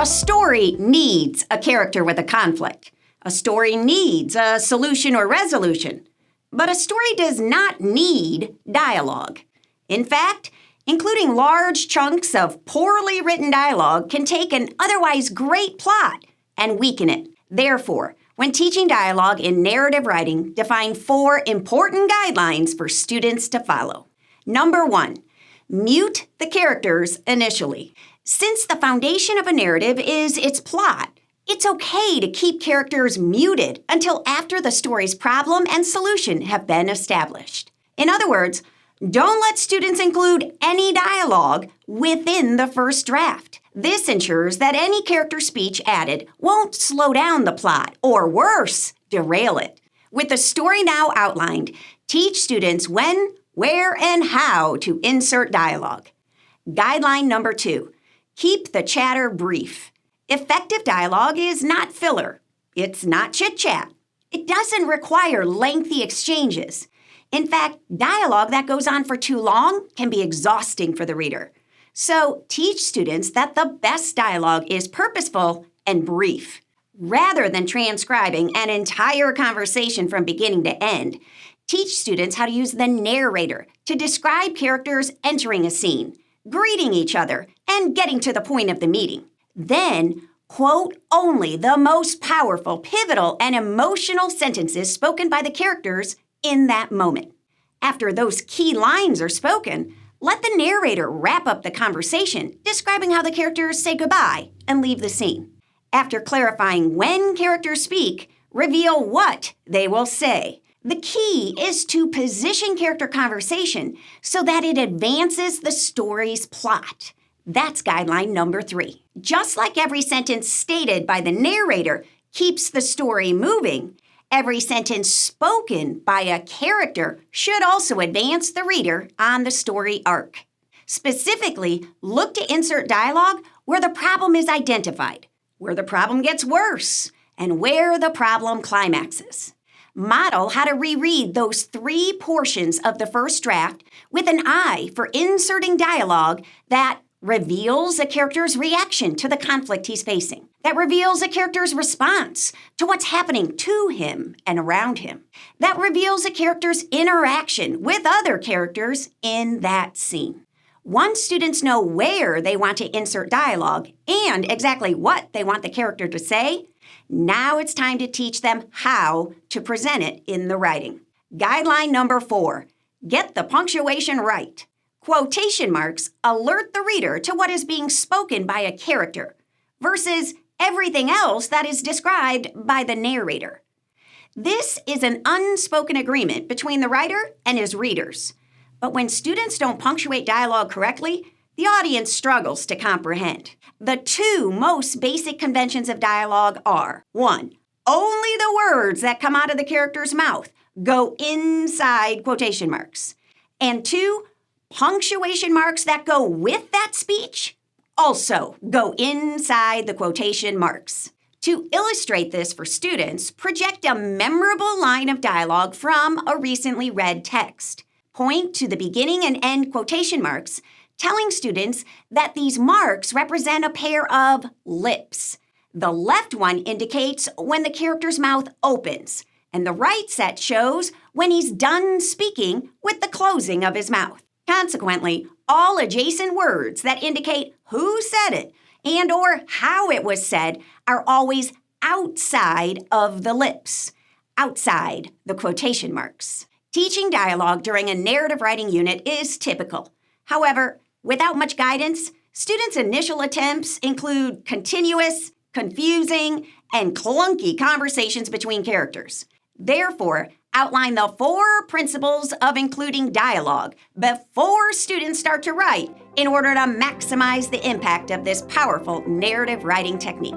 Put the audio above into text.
A story needs a character with a conflict. A story needs a solution or resolution. But a story does not need dialogue. In fact, including large chunks of poorly written dialogue can take an otherwise great plot and weaken it. Therefore, when teaching dialogue in narrative writing, define 4 important guidelines for students to follow. Number 1, mute the characters initially. Since the foundation of a narrative is its plot, it's okay to keep characters muted until after the story's problem and solution have been established. In other words, don't let students include any dialogue within the first draft. This ensures that any character speech added won't slow down the plot, or worse, derail it. With the story now outlined, teach students when, where, and how to insert dialogue. Guideline number 2, keep the chatter brief. Effective dialogue is not filler. It's not chit-chat. It doesn't require lengthy exchanges. In fact, dialogue that goes on for too long can be exhausting for the reader. So teach students that the best dialogue is purposeful and brief. Rather than transcribing an entire conversation from beginning to end, teach students how to use the narrator to describe characters entering a scene, greeting each other, and getting to the point of the meeting. Then, quote only the most powerful, pivotal, and emotional sentences spoken by the characters in that moment. After those key lines are spoken, let the narrator wrap up the conversation, describing how the characters say goodbye and leave the scene. After clarifying when characters speak, reveal what they will say. The key is to position character conversation so that it advances the story's plot. That's guideline number 3. Just like every sentence stated by the narrator keeps the story moving, every sentence spoken by a character should also advance the reader on the story arc. Specifically, look to insert dialogue where the problem is identified, where the problem gets worse, and where the problem climaxes. Model how to reread those 3 portions of the first draft with an eye for inserting dialogue that reveals a character's reaction to the conflict he's facing, that reveals a character's response to what's happening to him and around him, that reveals a character's interaction with other characters in that scene. Once students know where they want to insert dialogue and exactly what they want the character to say, now it's time to teach them how to present it in the writing. Guideline number 4, get the punctuation right. Quotation marks alert the reader to what is being spoken by a character versus everything else that is described by the narrator. This is an unspoken agreement between the writer and his readers. But when students don't punctuate dialogue correctly, the audience struggles to comprehend. The 2 most basic conventions of dialogue are: 1, only the words that come out of the character's mouth go inside quotation marks. And 2, punctuation marks that go with that speech also go inside the quotation marks. To illustrate this for students, project a memorable line of dialogue from a recently read text. Point to the beginning and end quotation marks, telling students that these marks represent a pair of lips. The left one indicates when the character's mouth opens, and the right set shows when he's done speaking with the closing of his mouth. Consequently, all adjacent words that indicate who said it and or how it was said are always outside of the lips, outside the quotation marks. Teaching dialogue during a narrative writing unit is typical. However, without much guidance, students' initial attempts include continuous, confusing, and clunky conversations between characters. Therefore, outline the 4 principles of including dialogue before students start to write in order to maximize the impact of this powerful narrative writing technique.